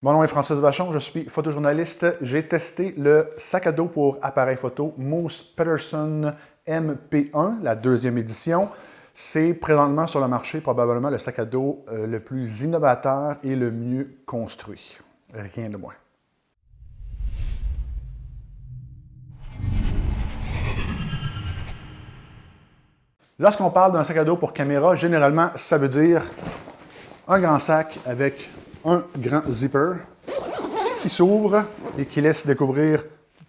Mon nom est Francis Vachon, je suis photojournaliste. J'ai testé le sac à dos pour appareil photo Moose Peterson MP1, la deuxième édition. C'est présentement sur le marché probablement le sac à dos le plus innovateur et le mieux construit. Rien de moins. Lorsqu'on parle d'un sac à dos pour caméra, généralement, ça veut dire un grand sac avec un grand zipper qui s'ouvre et qui laisse découvrir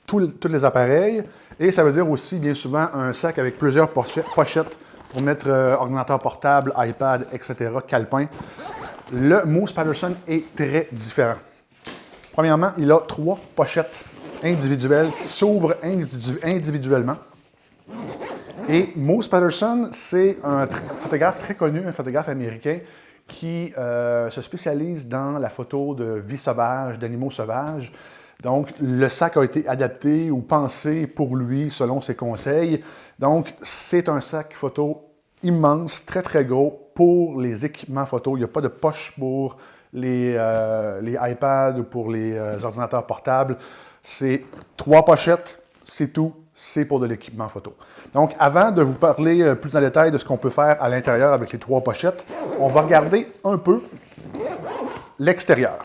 tous les appareils. Et ça veut dire aussi, bien souvent, un sac avec plusieurs pochettes pour mettre ordinateur portable, iPad, etc., calepin. Le Moose Peterson est très différent. Premièrement, il a 3 pochettes individuelles qui s'ouvrent individuellement. Et Moose Peterson, c'est un photographe très connu, un photographe américain qui se spécialise dans la photo de vie sauvage, d'animaux sauvages. Donc, le sac a été adapté ou pensé pour lui selon ses conseils. Donc, c'est un sac photo immense, très, très gros pour les équipements photo. Il n'y a pas de poche pour les iPads ou pour les ordinateurs portables. C'est 3 pochettes, c'est tout. C'est pour de l'équipement photo. Donc, avant de vous parler plus en détail de ce qu'on peut faire à l'intérieur avec les 3 pochettes, on va regarder un peu l'extérieur.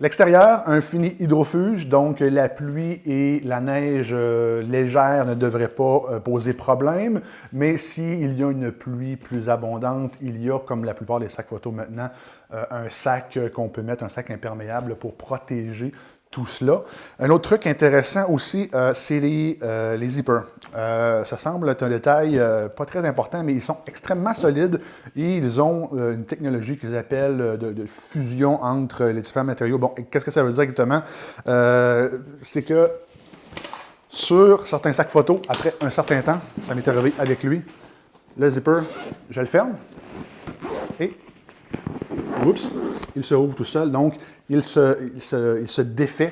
L'extérieur, un fini hydrofuge, donc la pluie et la neige légère ne devraient pas poser problème, mais s'il y a une pluie plus abondante, il y a, comme la plupart des sacs photo maintenant, un sac qu'on peut mettre, un sac imperméable pour protéger tout cela. Un autre truc intéressant aussi, c'est les zippers. Ça semble être un détail pas très important, mais ils sont extrêmement solides et ils ont une technologie qu'ils appellent de fusion entre les différents matériaux. Bon, qu'est-ce que ça veut dire exactement? C'est que sur certains sacs photo, après un certain temps, ça m'est arrivé avec lui, le zipper, je le ferme et oups, il se rouvre tout seul, donc il se défait,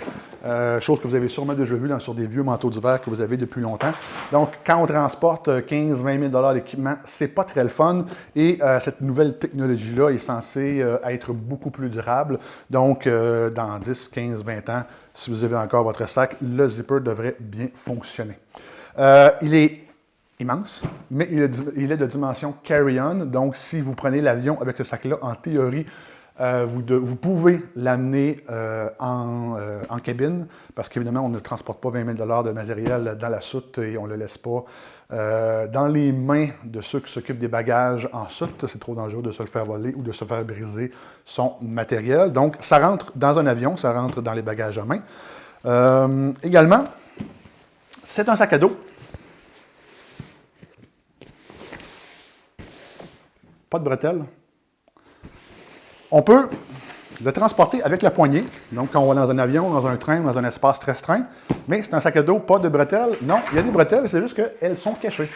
chose que vous avez sûrement déjà vu sur des vieux manteaux d'hiver que vous avez depuis longtemps. Donc, quand on transporte 15-20 000 $ d'équipement, c'est pas très le fun et cette nouvelle technologie-là est censée être beaucoup plus durable. Donc, dans 10, 15, 20 ans, si vous avez encore votre sac, le zipper devrait bien fonctionner. Il est immense, mais il est de dimension carry-on. Donc, si vous prenez l'avion avec ce sac-là, en théorie, vous pouvez l'amener en cabine, parce qu'évidemment, on ne transporte pas 20 000 $ de matériel dans la soute et on ne le laisse pas dans les mains de ceux qui s'occupent des bagages en soute. C'est trop dangereux de se le faire voler ou de se faire briser son matériel. Donc, ça rentre dans un avion, ça rentre dans les bagages à main. Également, c'est un sac à dos. Pas de bretelles. On peut le transporter avec la poignée, donc quand on va dans un avion, dans un train, dans un espace restreint, mais c'est un sac à dos, pas de bretelles. Non, il y a des bretelles, c'est juste qu'elles sont cachées.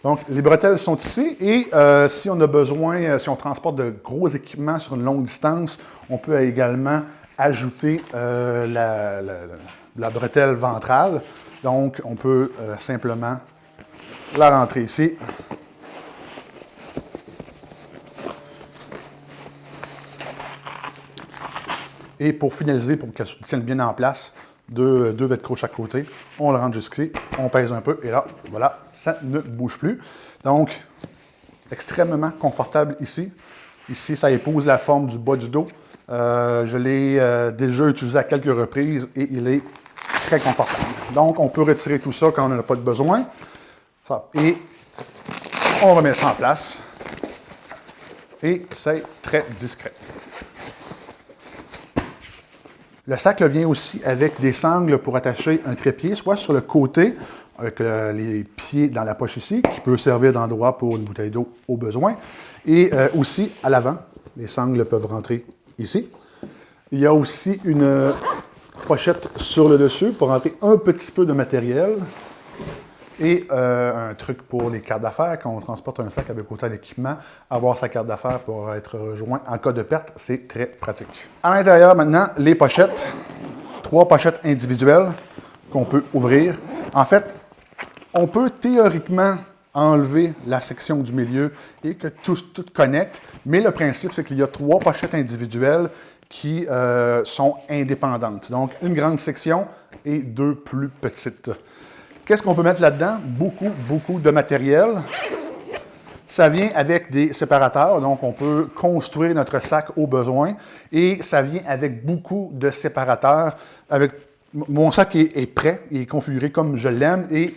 Donc, les bretelles sont ici et si on a besoin, si on transporte de gros équipements sur une longue distance, on peut également ajouter la bretelle ventrale. Donc, on peut simplement la rentrer ici. Et pour finaliser, pour qu'elle se tienne bien en place, deux velcro chaque côté, on le rentre jusqu'ici, on pèse un peu et là, voilà, ça ne bouge plus. Donc, extrêmement confortable ici. Ici, ça épouse la forme du bas du dos. Je l'ai déjà utilisé à quelques reprises et il est très confortable. Donc, on peut retirer tout ça quand on n'en a pas de besoin. Ça, et on remet ça en place. Et c'est très discret. Le sac vient aussi avec des sangles pour attacher un trépied, soit sur le côté, avec les pieds dans la poche ici, qui peut servir d'endroit pour une bouteille d'eau au besoin. Et aussi à l'avant, les sangles peuvent rentrer ici. Il y a aussi une pochette sur le dessus pour rentrer un petit peu de matériel. Et un truc pour les cartes d'affaires, quand on transporte un sac avec autant d'équipement, avoir sa carte d'affaires pour être rejoint en cas de perte, c'est très pratique. À l'intérieur, maintenant, les pochettes. 3 pochettes individuelles qu'on peut ouvrir. En fait, On peut théoriquement enlever la section du milieu et que tout connecte, mais le principe, c'est qu'il y a 3 pochettes individuelles qui sont indépendantes. Donc, une grande section et 2 plus petites. Qu'est-ce qu'on peut mettre là-dedans? Beaucoup de matériel. Ça vient avec des séparateurs, donc on peut construire notre sac au besoin. Et ça vient avec beaucoup de séparateurs. Mon sac est prêt, il est configuré comme je l'aime et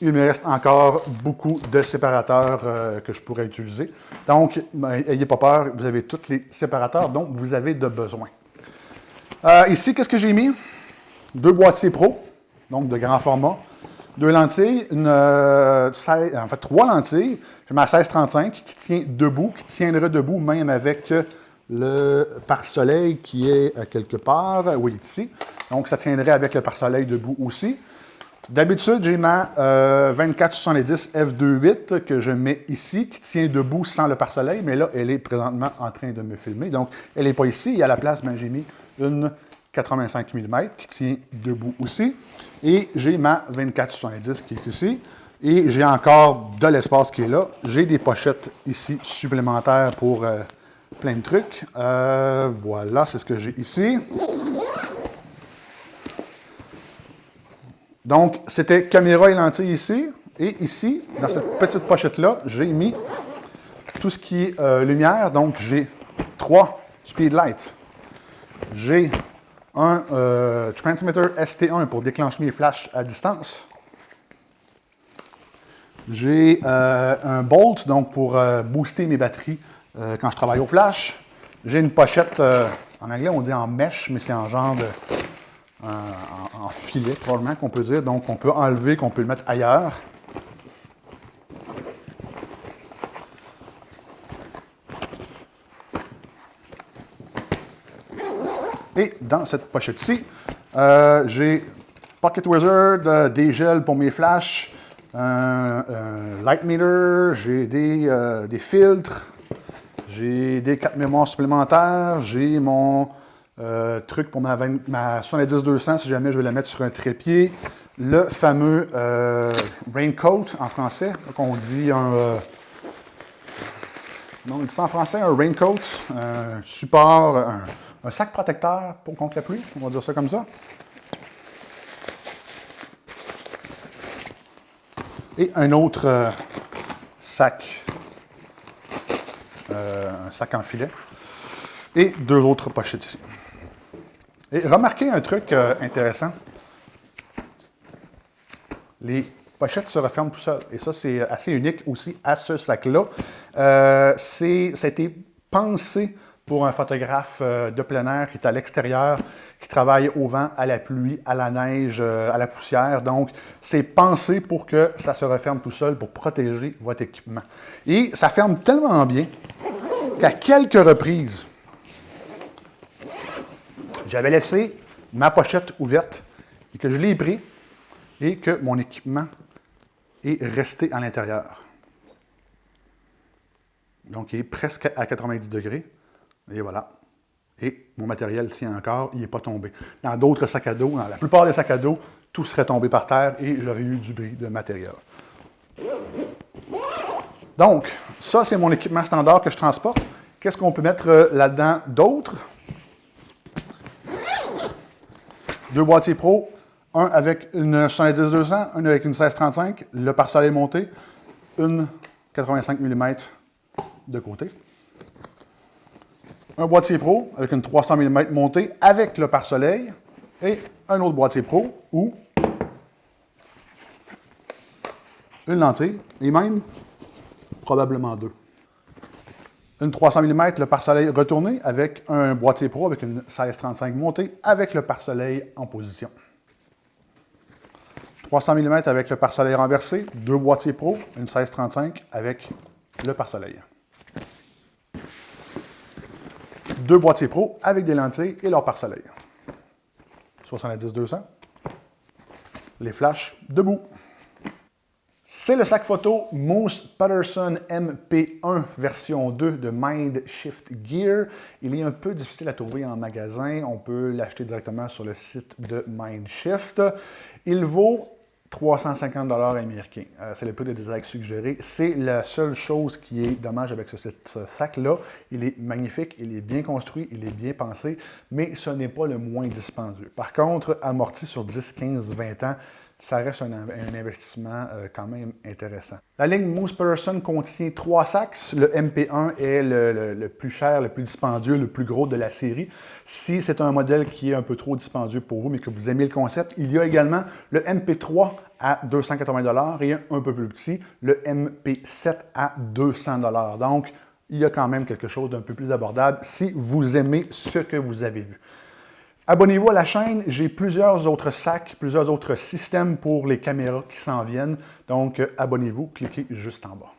il me reste encore beaucoup de séparateurs que je pourrais utiliser. Donc, n'ayez pas peur, vous avez tous les séparateurs dont vous avez de besoin. Ici, qu'est-ce que j'ai mis? 2 boîtiers pro, donc de grand format. 2 lentilles, 3 lentilles. J'ai ma 16-35 qui tient debout, qui tiendra debout même avec le pare-soleil qui est quelque part, oui, ici. Donc, ça tiendrait avec le pare-soleil debout aussi. D'habitude, j'ai ma 2470 f2.8 que je mets ici, qui tient debout sans le pare-soleil, mais là, elle est présentement en train de me filmer. Donc, elle n'est pas ici. Et à la place, j'ai mis une 85 mm qui tient debout aussi. Et j'ai ma 2470 qui est ici. Et j'ai encore de l'espace qui est là. J'ai des pochettes ici supplémentaires pour plein de trucs. Voilà, c'est ce que j'ai ici. Donc, c'était caméra et lentille ici. Et ici, dans cette petite pochette-là, j'ai mis tout ce qui est lumière. Donc, j'ai 3 speedlights. J'ai un transmitter ST1 pour déclencher mes flashs à distance. J'ai un bolt, donc pour booster mes batteries quand je travaille au flash. J'ai une pochette, en anglais on dit en mèche, mais c'est en genre de... en filet, probablement qu'on peut dire. Donc, on peut enlever, qu'on peut le mettre ailleurs. Et dans cette pochette-ci, j'ai Pocket Wizard, des gels pour mes flashs, un light meter, j'ai des filtres, j'ai des cartes mémoire supplémentaires, j'ai mon truc pour ma 70-200 si jamais je veux la mettre sur un trépied, le fameux raincoat en français, qu'on dit un... non, on dit ça en français, un raincoat, un support, un sac protecteur pour contre la pluie, on va dire ça comme ça. Et un autre sac, un sac en filet. Et 2 autres pochettes ici. Et remarquez un truc intéressant. Les pochettes se referment tout seul. Et ça, c'est assez unique aussi à ce sac-là. Ça a été pensé pour un photographe de plein air qui est à l'extérieur, qui travaille au vent, à la pluie, à la neige, à la poussière. Donc, c'est pensé pour que ça se referme tout seul pour protéger votre équipement. Et ça ferme tellement bien qu'à quelques reprises, j'avais laissé ma pochette ouverte et que je l'ai pris et que mon équipement est resté à l'intérieur. Donc, il est presque à 90 degrés. Et voilà. Et mon matériel tient encore, il n'est pas tombé. Dans d'autres sacs à dos, dans la plupart des sacs à dos, tout serait tombé par terre et j'aurais eu du bris de matériel. Donc, ça, c'est mon équipement standard que je transporte. Qu'est-ce qu'on peut mettre là-dedans d'autre? 2 boîtiers pro, un avec une 70-200, un avec une 16-35, le pare-soleil monté, une 85 mm de côté. Un boîtier pro avec une 300 mm montée avec le pare-soleil et un autre boîtier pro ou une lentille et même probablement 2. Une 300 mm, le pare-soleil retourné avec un boîtier pro avec une 16-35 montée avec le pare-soleil en position. 300 mm avec le pare-soleil renversé, 2 boîtiers pro, une 16-35 avec le pare-soleil. 2 boîtiers pro avec des lentilles et leur pare-soleil. 70-200. Les flashs debout. C'est le sac photo Moose Patterson MP1 version 2 de Mindshift Gear. Il est un peu difficile à trouver en magasin. On peut l'acheter directement sur le site de Mindshift. Il vaut 350 $ américains. C'est le prix de détail suggéré. C'est la seule chose qui est dommage avec ce sac-là. Il est magnifique, il est bien construit, il est bien pensé, mais ce n'est pas le moins dispendieux. Par contre, amorti sur 10, 15, 20 ans, ça reste un investissement quand même intéressant. La ligne Moose Peterson contient 3 sacs. Le MP1 est le plus cher, le plus dispendieux, le plus gros de la série. Si c'est un modèle qui est un peu trop dispendieux pour vous, mais que vous aimez le concept, il y a également le MP3 à 280 $ et un peu plus petit, le MP7 à 200 $. Donc, il y a quand même quelque chose d'un peu plus abordable si vous aimez ce que vous avez vu. Abonnez-vous à la chaîne, j'ai plusieurs autres sacs, plusieurs autres systèmes pour les caméras qui s'en viennent. Donc, abonnez-vous, cliquez juste en bas.